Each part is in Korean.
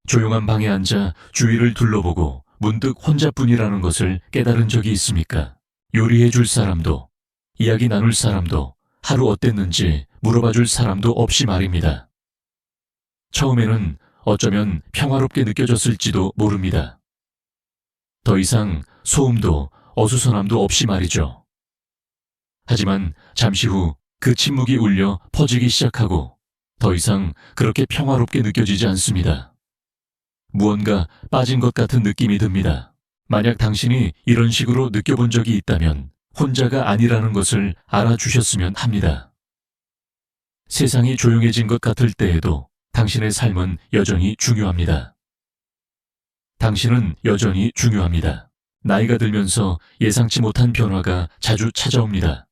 조용한 방에 앉아 주위를 둘러보고 문득 혼자뿐이라는 것을 깨달은 적이 있습니까? 요리해 줄 사람도, 이야기 나눌 사람도, 하루 어땠는지 물어봐 줄 사람도 없이 말입니다. 처음에는 어쩌면 평화롭게 느껴졌을지도 모릅니다. 더 이상 소음도 어수선함도 없이 말이죠. 하지만 잠시 후 그 침묵이 울려 퍼지기 시작하고 더 이상 그렇게 평화롭게 느껴지지 않습니다. 무언가 빠진 것 같은 느낌이 듭니다. 만약 당신이 이런 식으로 느껴본 적이 있다면 혼자가 아니라는 것을 알아주셨으면 합니다. 세상이 조용해진 것 같을 때에도 당신의 삶은 여전히 중요합니다. 당신은 여전히 중요합니다. 나이가 들면서 예상치 못한 변화가 자주 찾아옵니다.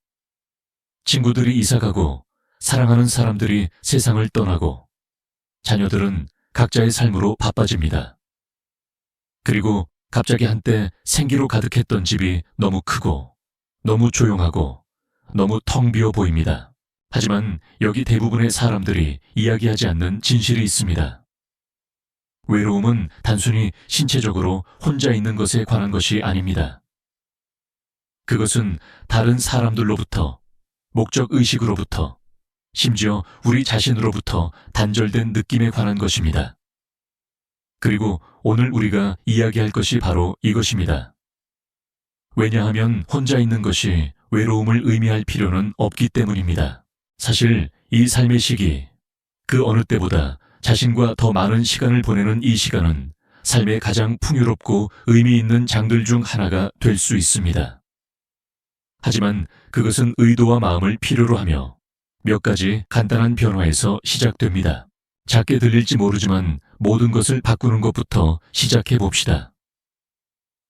친구들이 이사가고 사랑하는 사람들이 세상을 떠나고 자녀들은 각자의 삶으로 바빠집니다. 그리고 갑자기 한때 생기로 가득했던 집이 너무 크고 너무 조용하고 너무 텅 비어 보입니다. 하지만 여기 대부분의 사람들이 이야기하지 않는 진실이 있습니다. 외로움은 단순히 신체적으로 혼자 있는 것에 관한 것이 아닙니다. 그것은 다른 사람들로부터, 목적의식으로부터, 심지어 우리 자신으로부터 단절된 느낌에 관한 것입니다. 그리고 오늘 우리가 이야기할 것이 바로 이것입니다. 왜냐하면 혼자 있는 것이 외로움을 의미할 필요는 없기 때문입니다. 사실 이 삶의 시기, 그 어느 때보다 자신과 더 많은 시간을 보내는 이 시간은 삶의 가장 풍요롭고 의미 있는 장들 중 하나가 될 수 있습니다. 하지만 그것은 의도와 마음을 필요로 하며 몇 가지 간단한 변화에서 시작됩니다. 작게 들릴지 모르지만 모든 것을 바꾸는 것부터 시작해 봅시다.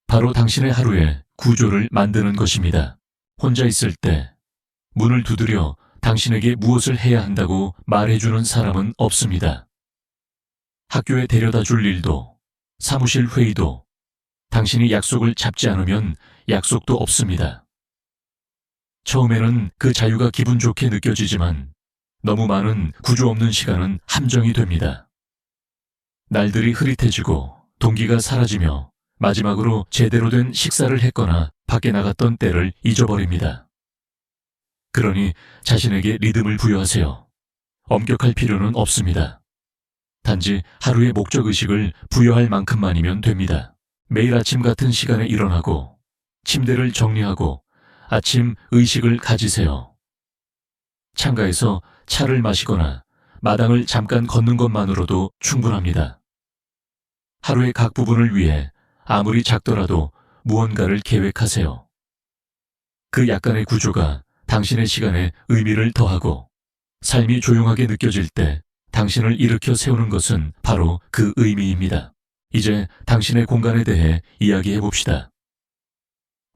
바로 당신의 하루에 구조를 만드는 것입니다. 혼자 있을 때 문을 두드려 당신에게 무엇을 해야 한다고 말해주는 사람은 없습니다. 학교에 데려다 줄 일도, 사무실 회의도, 당신이 약속을 잡지 않으면 약속도 없습니다. 처음에는 그 자유가 기분 좋게 느껴지지만 너무 많은 구조 없는 시간은 함정이 됩니다. 날들이 흐릿해지고 동기가 사라지며 마지막으로 제대로 된 식사를 했거나 밖에 나갔던 때를 잊어버립니다. 그러니 자신에게 리듬을 부여하세요. 엄격할 필요는 없습니다. 단지 하루의 목적의식을 부여할 만큼만이면 됩니다. 매일 아침 같은 시간에 일어나고 침대를 정리하고 아침 의식을 가지세요. 창가에서 차를 마시거나 마당을 잠깐 걷는 것만으로도 충분합니다. 하루의 각 부분을 위해 아무리 작더라도 무언가를 계획하세요. 그 약간의 구조가 당신의 시간에 의미를 더하고 삶이 조용하게 느껴질 때 당신을 일으켜 세우는 것은 바로 그 의미입니다. 이제 당신의 공간에 대해 이야기해 봅시다.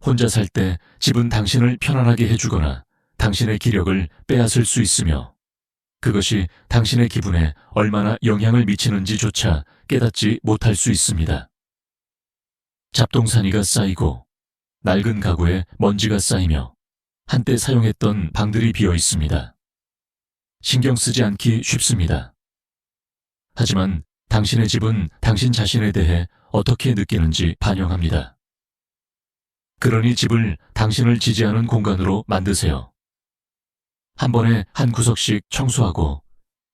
혼자 살 때 집은 당신을 편안하게 해주거나 당신의 기력을 빼앗을 수 있으며 그것이 당신의 기분에 얼마나 영향을 미치는지조차 깨닫지 못할 수 있습니다. 잡동사니가 쌓이고 낡은 가구에 먼지가 쌓이며 한때 사용했던 방들이 비어 있습니다. 신경 쓰지 않기 쉽습니다. 하지만 당신의 집은 당신 자신에 대해 어떻게 느끼는지 반영합니다. 그러니 집을 당신을 지지하는 공간으로 만드세요. 한 번에 한 구석씩 청소하고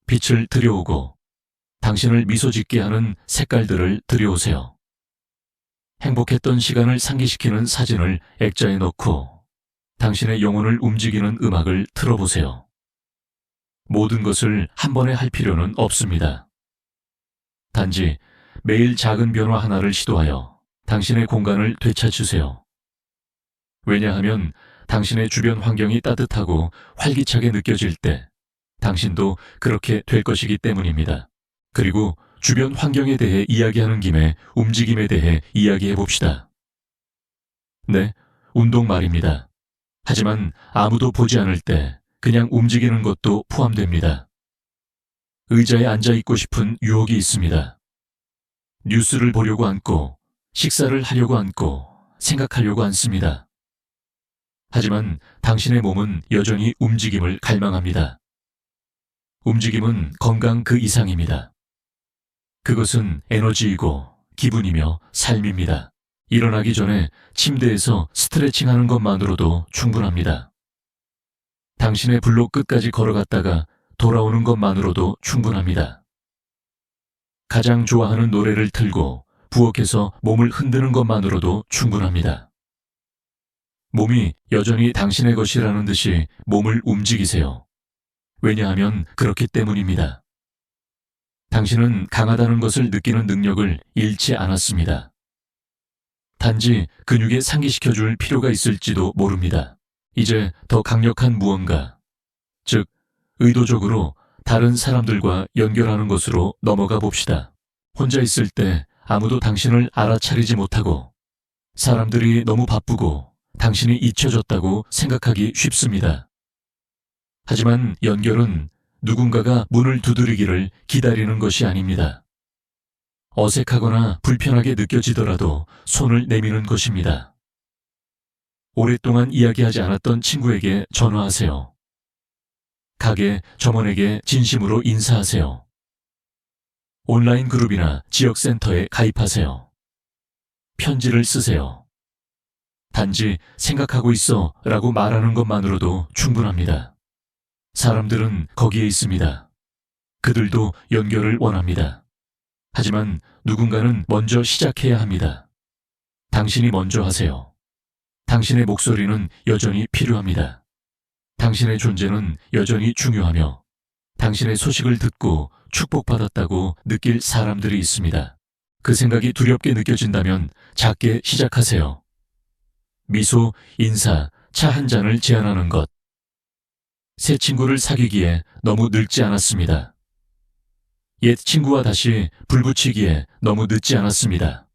빛을 들여오고 당신을 미소 짓게 하는 색깔들을 들여오세요. 행복했던 시간을 상기시키는 사진을 액자에 넣고 당신의 영혼을 움직이는 음악을 틀어보세요. 모든 것을 한 번에 할 필요는 없습니다. 단지 매일 작은 변화 하나를 시도하여 당신의 공간을 되찾으세요. 왜냐하면 당신의 주변 환경이 따뜻하고 활기차게 느껴질 때 당신도 그렇게 될 것이기 때문입니다. 그리고 주변 환경에 대해 이야기하는 김에 움직임에 대해 이야기해 봅시다. 네, 운동 말입니다. 하지만 아무도 보지 않을 때 그냥 움직이는 것도 포함됩니다. 의자에 앉아 있고 싶은 유혹이 있습니다. 뉴스를 보려고 앉고 식사를 하려고 앉고 생각하려고 앉습니다. 하지만 당신의 몸은 여전히 움직임을 갈망합니다. 움직임은 건강 그 이상입니다. 그것은 에너지이고 기분이며 삶입니다. 일어나기 전에 침대에서 스트레칭하는 것만으로도 충분합니다. 당신의 블록 끝까지 걸어갔다가 돌아오는 것만으로도 충분합니다. 가장 좋아하는 노래를 틀고 부엌에서 몸을 흔드는 것만으로도 충분합니다. 몸이 여전히 당신의 것이라는 듯이 몸을 움직이세요. 왜냐하면 그렇기 때문입니다. 당신은 강하다는 것을 느끼는 능력을 잃지 않았습니다. 단지 근육에 상기시켜줄 필요가 있을지도 모릅니다. 이제 더 강력한 무언가, 즉 의도적으로 다른 사람들과 연결하는 것으로 넘어가 봅시다. 혼자 있을 때 아무도 당신을 알아차리지 못하고 사람들이 너무 바쁘고 당신이 잊혀졌다고 생각하기 쉽습니다. 하지만 연결은 누군가가 문을 두드리기를 기다리는 것이 아닙니다. 어색하거나 불편하게 느껴지더라도 손을 내미는 것입니다. 오랫동안 이야기하지 않았던 친구에게 전화하세요. 가게 점원에게 진심으로 인사하세요. 온라인 그룹이나 지역센터에 가입하세요. 편지를 쓰세요. 단지 생각하고 있어 라고 말하는 것만으로도 충분합니다. 사람들은 거기에 있습니다. 그들도 연결을 원합니다. 하지만 누군가는 먼저 시작해야 합니다. 당신이 먼저 하세요. 당신의 목소리는 여전히 필요합니다. 당신의 존재는 여전히 중요하며 당신의 소식을 듣고 축복받았다고 느낄 사람들이 있습니다. 그 생각이 두렵게 느껴진다면 작게 시작하세요. 미소, 인사, 차 한 잔을 제안하는 것. 새 친구를 사귀기에 너무 늙지 않았습니다. 옛 친구와 다시 불붙이기에 너무 늦지 않았습니다.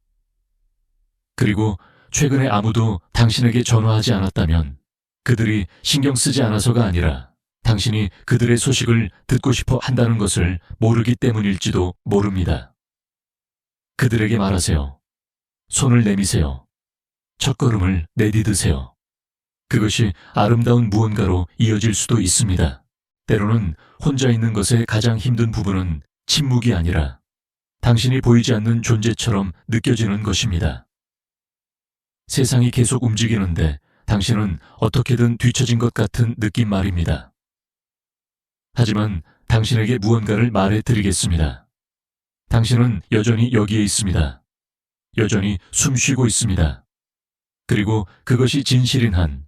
그리고 최근에 아무도 당신에게 전화하지 않았다면 그들이 신경 쓰지 않아서가 아니라 당신이 그들의 소식을 듣고 싶어 한다는 것을 모르기 때문일지도 모릅니다. 그들에게 말하세요. 손을 내미세요. 첫걸음을 내디드세요. 그것이 아름다운 무언가로 이어질 수도 있습니다. 때로는 혼자 있는 것의 가장 힘든 부분은 침묵이 아니라 당신이 보이지 않는 존재처럼 느껴지는 것입니다. 세상이 계속 움직이는데 당신은 어떻게든 뒤처진 것 같은 느낌 말입니다. 하지만 당신에게 무언가를 말해드리겠습니다. 당신은 여전히 여기에 있습니다. 여전히 숨쉬고 있습니다. 그리고 그것이 진실인 한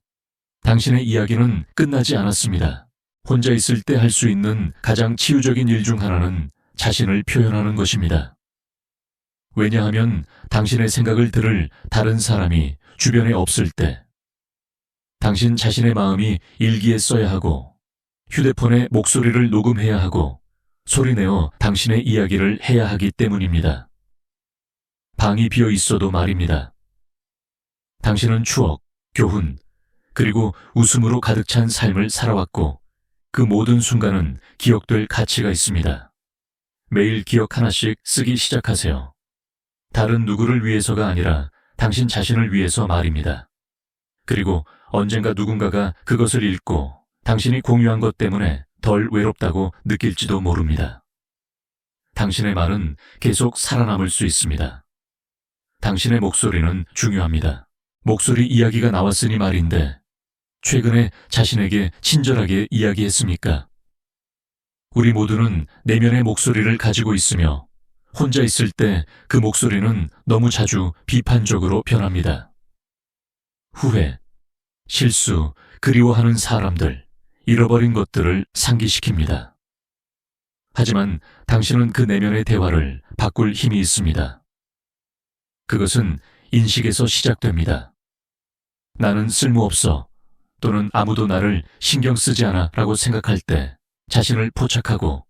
당신의 이야기는 끝나지 않았습니다. 혼자 있을 때 할 수 있는 가장 치유적인 일 중 하나는 자신을 표현하는 것입니다. 왜냐하면 당신의 생각을 들을 다른 사람이 주변에 없을 때 당신 자신의 마음이 일기에 써야 하고 휴대폰에 목소리를 녹음해야 하고 소리내어 당신의 이야기를 해야 하기 때문입니다. 방이 비어 있어도 말입니다. 당신은 추억, 교훈, 그리고 웃음으로 가득 찬 삶을 살아왔고 그 모든 순간은 기억될 가치가 있습니다. 매일 기억 하나씩 쓰기 시작하세요. 다른 누구를 위해서가 아니라 당신 자신을 위해서 말입니다. 그리고 언젠가 누군가가 그것을 읽고 당신이 공유한 것 때문에 덜 외롭다고 느낄지도 모릅니다. 당신의 말은 계속 살아남을 수 있습니다. 당신의 목소리는 중요합니다. 목소리 이야기가 나왔으니 말인데 최근에 자신에게 친절하게 이야기했습니까? 우리 모두는 내면의 목소리를 가지고 있으며 혼자 있을 때 그 목소리는 너무 자주 비판적으로 변합니다. 후회, 실수, 그리워하는 사람들, 잃어버린 것들을 상기시킵니다. 하지만 당신은 그 내면의 대화를 바꿀 힘이 있습니다. 그것은 인식에서 시작됩니다. 나는 쓸모없어 또는 아무도 나를 신경 쓰지 않아 라고 생각할 때 자신을 포착하고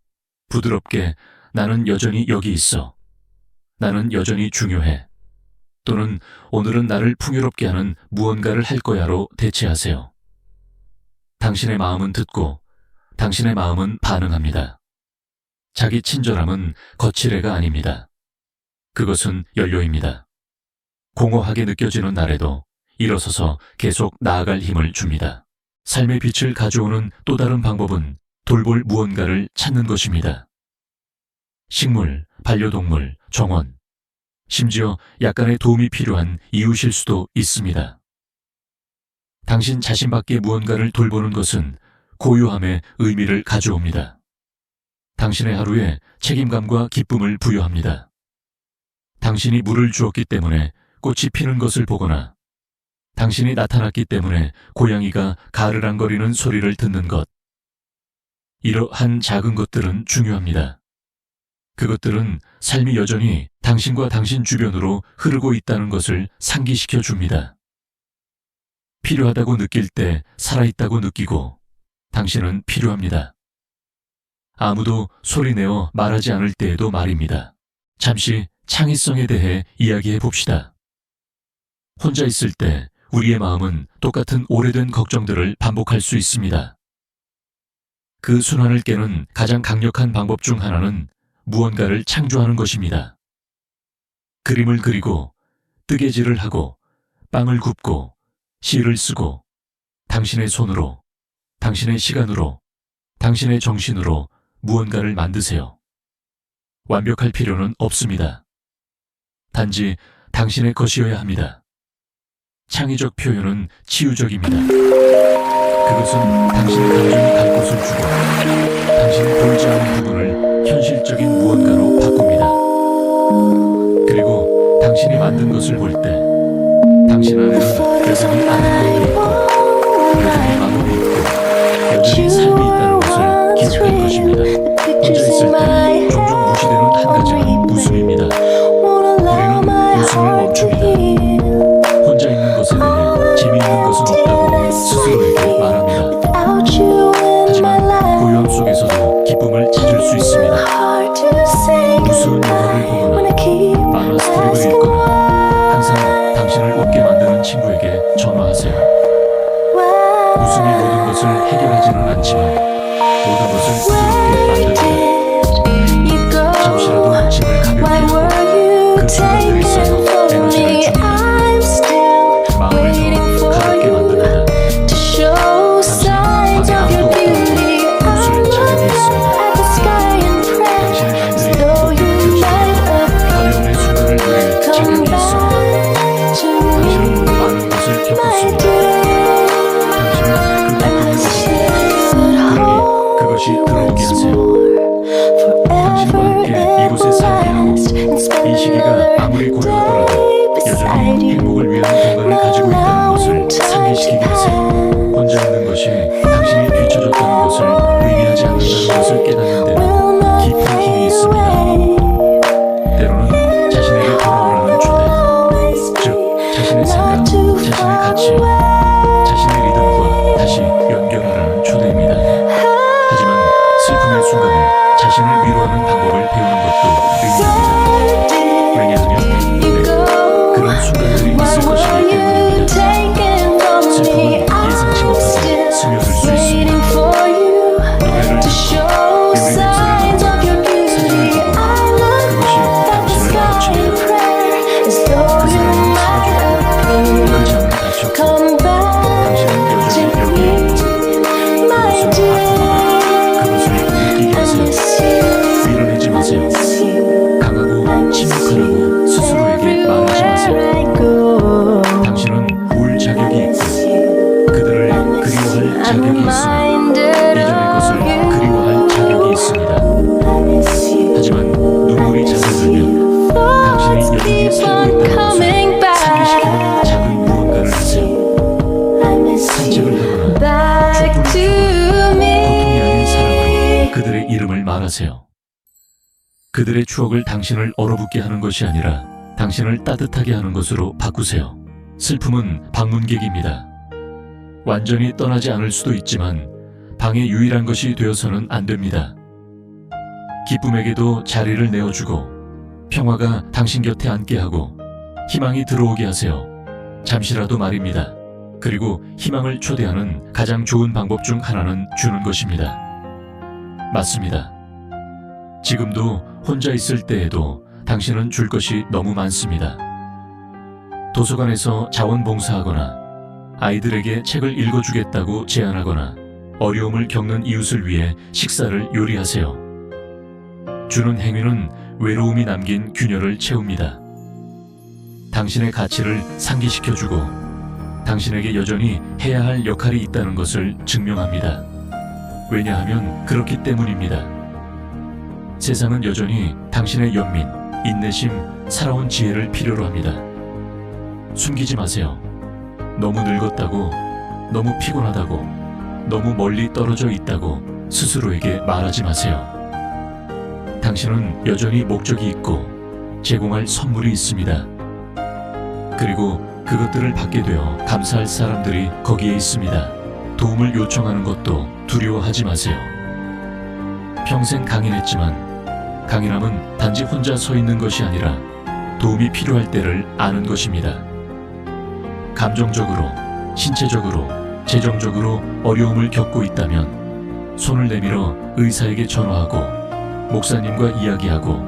부드럽게 나는 여전히 여기 있어. 나는 여전히 중요해. 또는 오늘은 나를 풍요롭게 하는 무언가를 할 거야로 대체하세요. 당신의 마음은 듣고 당신의 마음은 반응합니다. 자기 친절함은 거칠애가 아닙니다. 그것은 연료입니다. 공허하게 느껴지는 날에도 일어서서 계속 나아갈 힘을 줍니다. 삶의 빛을 가져오는 또 다른 방법은 돌볼 무언가를 찾는 것입니다. 식물, 반려동물, 정원, 심지어 약간의 도움이 필요한 이웃일 수도 있습니다. 당신 자신밖에 무언가를 돌보는 것은 고요함의 의미를 가져옵니다. 당신의 하루에 책임감과 기쁨을 부여합니다. 당신이 물을 주었기 때문에 꽃이 피는 것을 보거나 당신이 나타났기 때문에 고양이가 가르랑거리는 소리를 듣는 것. 이러한 작은 것들은 중요합니다. 그것들은 삶이 여전히 당신과 당신 주변으로 흐르고 있다는 것을 상기시켜 줍니다. 필요하다고 느낄 때 살아있다고 느끼고 당신은 필요합니다. 아무도 소리내어 말하지 않을 때에도 말입니다. 잠시 창의성에 대해 이야기해 봅시다. 혼자 있을 때 우리의 마음은 똑같은 오래된 걱정들을 반복할 수 있습니다. 그 순환을 깨는 가장 강력한 방법 중 하나는 무언가를 창조하는 것입니다. 그림을 그리고, 뜨개질을 하고, 빵을 굽고, 시를 쓰고, 당신의 손으로, 당신의 시간으로, 당신의 정신으로 무언가를 만드세요. 완벽할 필요는 없습니다. 단지 당신의 것이어야 합니다. 창의적 표현은 치유적입니다. 그것은 당신의 감정이 갈 곳을 주고 당신이 보이지 않는 부분을 현실적인 무언가로 바꿉니다. 그리고 당신이 만든 것을 볼 때 당신 안에는 여전히 아름다움이 있고 여전히 마음이 있고 여전히 삶이 있다는 것을 기억할 것입니다. 혼자 있을 때 종종 무시되는 한 가지는 웃음입니다. 우리는 웃음을 멈춥니다. 혼자 있는 것에 대해 재미있는 것은 없다고 스스로에게 말합니다. 하지만 고요함 속에서도 기쁨을 찾을 수 있습니다. 우스운 영화를 보거나 만화 스토리를 읽거나 항상 당신을 웃게 만드는 친구에게 전화하세요. 웃음이 모든 것을 해결하지는 않지만 모든 것을 부드럽게 만듭니다. 잠시라도 짐을 가볍게 하고 그 순간들이 있어서 에너지를 줍니다. 마음을 더 가볍게 만듭니다. 당신은 방에 아무도 없다고 웃을 자격이 있습니다. 당신의 날들이 높게 느껴지고 가벼움의 순간을 누릴 자격이 있습니다. 당신은 많은 것을 겪었습니다. 당신은 그 기쁨을 얻었습니다. 그러니 그것이 들어오게 하세요. 당신과 함께 이곳에 살게 하고 이 시기가 아무리 고요하더라도 여전히 행복을 위한 공간을 가지고 있다는 것을 상기시키게 하세요. 혼자 있는 것이 당신이 뒤처졌다는 것을 의미하지 않는다는 것을 깨닫는 데는 깊은 힘이 있습니다. 때로는 자신에게 돌아오라는 초대, 즉 자신의 생각, 자신의 가치, 자신의 리듬과 다시 연결하라는 초대입니다. 하지만 슬픔의 순간에 자신을 위로하는 방법을 배우는 것도 의미합니다. 왜냐하면 그런 순간들이 있을 것이기 때문입니다. 슬픔은 예상치 못하게 스며들 수 있습니다. 노래를 듣고 요리 냄새를 맡고 사진을 보고 그것이 당신을 거치며 그 사람이 사라졌고 그 잠은 다쳤고 당신은 여전히 여기 있고 그것은 아픔이다. 그것을 느끼게 하세요. 밀어내지 마세요. 강하고 침묵하라고 스스로에게 말하지 마세요. 당신은 울 자격이 있고 그들을 그리워할 자격이 있으며 이전의 것을 그리워할 자격이 있습니다. 하지만 눈물이 잦아들면 당신이 여전히 살고 있다는 것을 상기시키는 작은 무언가를 하세요. 산책을 하거나 촛불을 켜거나 고통이 아닌 사랑으로 그들의 이름을 말하세요. 그들의 추억을 당신을 얼어붙게 하는 것이 아니라 당신을 따뜻하게 하는 것으로 바꾸세요. 슬픔은 방문객입니다. 완전히 떠나지 않을 수도 있지만 방의 유일한 것이 되어서는 안 됩니다. 기쁨에게도 자리를 내어주고 평화가 당신 곁에 앉게 하고 희망이 들어오게 하세요. 잠시라도 말입니다. 그리고 희망을 초대하는 가장 좋은 방법 중 하나는 주는 것입니다. 맞습니다. 지금도 혼자 있을 때에도 당신은 줄 것이 너무 많습니다. 도서관에서 자원봉사하거나 아이들에게 책을 읽어주겠다고 제안하거나 어려움을 겪는 이웃을 위해 식사를 요리하세요. 주는 행위는 외로움이 남긴 균열을 채웁니다. 당신의 가치를 상기시켜주고 당신에게 여전히 해야 할 역할이 있다는 것을 증명합니다. 왜냐하면 그렇기 때문입니다. 세상은 여전히 당신의 연민, 인내심, 살아온 지혜를 필요로 합니다. 숨기지 마세요. 너무 늙었다고, 너무 피곤하다고, 너무 멀리 떨어져 있다고 스스로에게 말하지 마세요. 당신은 여전히 목적이 있고 제공할 선물이 있습니다. 그리고 그것들을 받게 되어 감사할 사람들이 거기에 있습니다. 도움을 요청하는 것도 두려워하지 마세요. 평생 강인했지만 강인함은 단지 혼자 서 있는 것이 아니라 도움이 필요할 때를 아는 것입니다. 감정적으로, 신체적으로, 재정적으로 어려움을 겪고 있다면 손을 내밀어 의사에게 전화하고 목사님과 이야기하고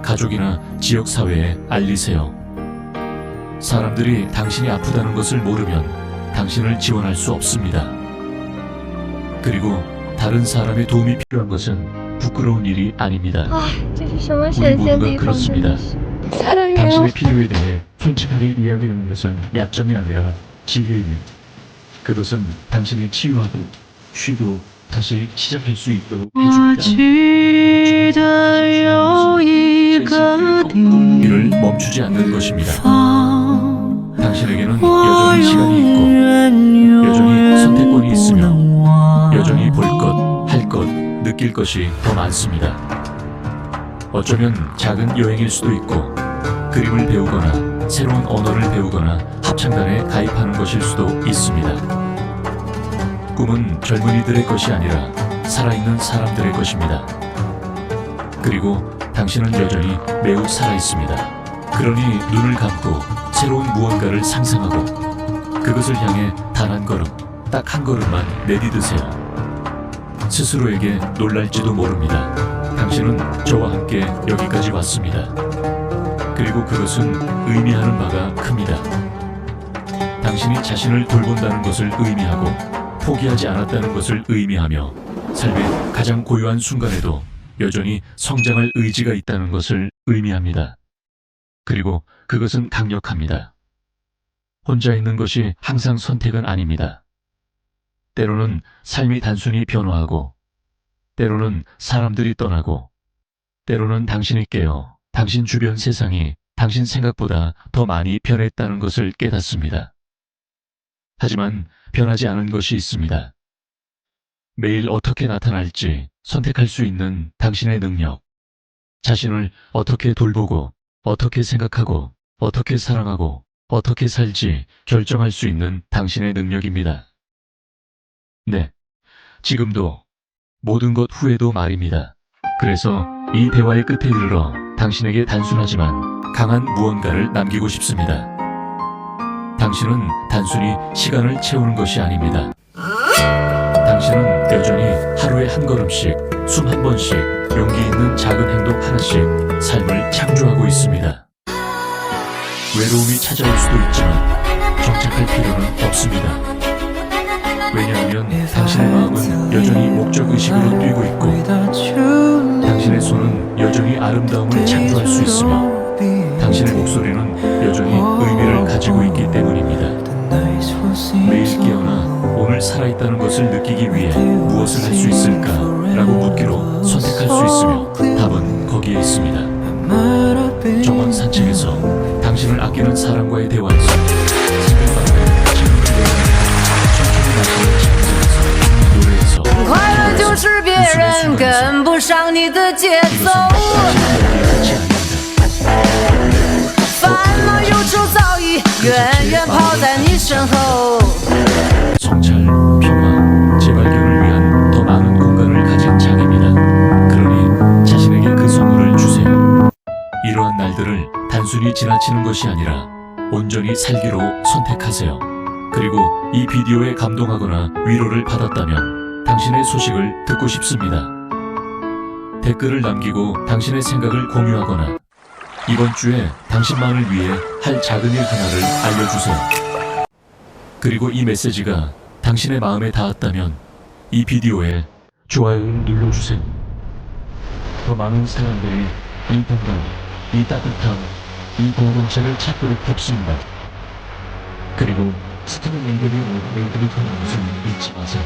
가족이나 지역사회에 알리세요. 사람들이 당신이 아프다는 것을 모르면 당신을 지원할 수 없습니다. 그리고 다른 사람의 도움이 필요한 것은 부끄러운 일이 아닙니다. 这是什么 우리 神仙 모두가 地方？ 그렇습니다. 真的是 사랑해요. 당신의 필요에 대해 솔직하게 이야기하는 것은 약점이 아니라 지혜입니다. 그것은 당신이 치유하고 쉬고 다시 시작할 수 있도록 我 해줍니다. 记得有一个地 이를 멈추지 않는 것입니다. 方， 당신에게는 我 여전히 시간이 永 있고 远 여전히 선택권이 不 있으며 能忘。 여전히 볼 것, 할 것, 느낄 것이 더 많습니다. 어쩌면 작은 여행일 수도 있고 그림을 배우거나 새로운 언어를 배우거나 합창단에 가입하는 것일 수도 있습니다. 꿈은 젊은이들의 것이 아니라 살아있는 사람들의 것입니다. 그리고 당신은 여전히 매우 살아있습니다. 그러니 눈을 감고 새로운 무언가를 상상하고 그것을 향해 단 한 걸음, 딱 한 걸음만 내디드세요. 스스로에게 놀랄지도 모릅니다. 당신은 저와 함께 여기까지 왔습니다. 그리고 그것은 의미하는 바가 큽니다. 당신이 자신을 돌본다는 것을 의미하고 포기하지 않았다는 것을 의미하며 삶의 가장 고요한 순간에도 여전히 성장할 의지가 있다는 것을 의미합니다. 그리고 그것은 강력합니다. 혼자 있는 것이 항상 선택은 아닙니다. 때로는 삶이 단순히 변화하고 때로는 사람들이 떠나고 때로는 당신이 깨어 당신 주변 세상이 당신 생각보다 더 많이 변했다는 것을 깨닫습니다. 하지만 변하지 않은 것이 있습니다. 매일 어떻게 나타날지 선택할 수 있는 당신의 능력, 자신을 어떻게 돌보고 어떻게 생각하고 어떻게 사랑하고 어떻게 살지 결정할 수 있는 당신의 능력입니다. 네, 지금도 모든 것 후에도 말입니다. 그래서 이 대화의 끝에 이르러 당신에게 단순하지만 강한 무언가를 남기고 싶습니다. 당신은 단순히 시간을 채우는 것이 아닙니다. 당신은 여전히 하루에 한 걸음씩, 숨 한 번씩, 용기 있는 작은 행동 하나씩 삶을 창조하고 있습니다. 외로움이 찾아올 수도 있지만 정착할 필요는 없습니다. 왜냐하면 당신의 마음은 여전히 목적의식으로 뛰고 있고 당신의 손은 여전히 아름다움을 창조할 수 있으며 당신의 목소리는 여전히 의미를 가지고 있기 때문입니다. 매일 깨어나 오늘 살아있다는 것을 느끼기 위해 무엇을 할 수 있을까? 라고 묻기로 선택할 수 있으며 답은 거기에 있습니다. 정원 산책에서 당신을 아끼는 사람과의 대화에서 생각보다 지금 천천히 마시는 창문에서 노래에서 快乐就是别人跟不上你的节 이것은 奏， 당신의 끝이 아닙니다. 烦恼忧愁早已远远抛在你身后。 성찰, 평화, 재발견을 위한 더 많은 공간을 가진 장입니다. 그러니 자신에게 그 선물을 주세요. 이러한 날들을 단순히 지나치는 것이 아니라 온전히 살기로 선택하세요. 그리고 이 비디오에 감동하거나 위로를 받았다면 당신의 소식을 듣고 싶습니다. 댓글을 남기고 당신의 생각을 공유하거나 이번 주에 당신만을 위해 할 작은 일 하나를 알려주세요. 그리고 이 메시지가 당신의 마음에 닿았다면 이 비디오에 좋아요를 눌러주세요. 더 많은 사람들이 이 건강, 이 따뜻함, 이 공동체를 찾도록 돕습니다. 그리고 스티븐 앵글이 오늘들이 통한 것을 잊지 마세요.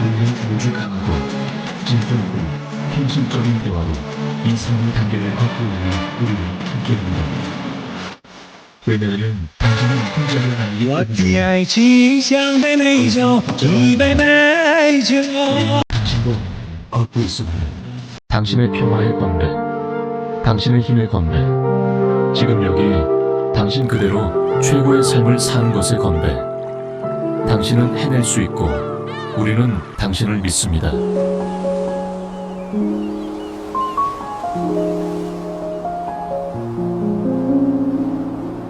우리는 우주 강하고 진정하고 현실적인 대화로 이 삶의 단계를 걷고 있는 우리를 함께합니다. 왜냐하면 당신은 혼자가 아니기 我 때문에 的爱情像杯美酒，一杯美酒。 당신도 걷고 있습니다. 당신의 평화의 건배, 당신의 힘의 건배, 지금 여기 당신 그대로 최고의 삶을 사는 것의 건배. 당신은 해낼 수 있고 우리는 당신을 믿습니다.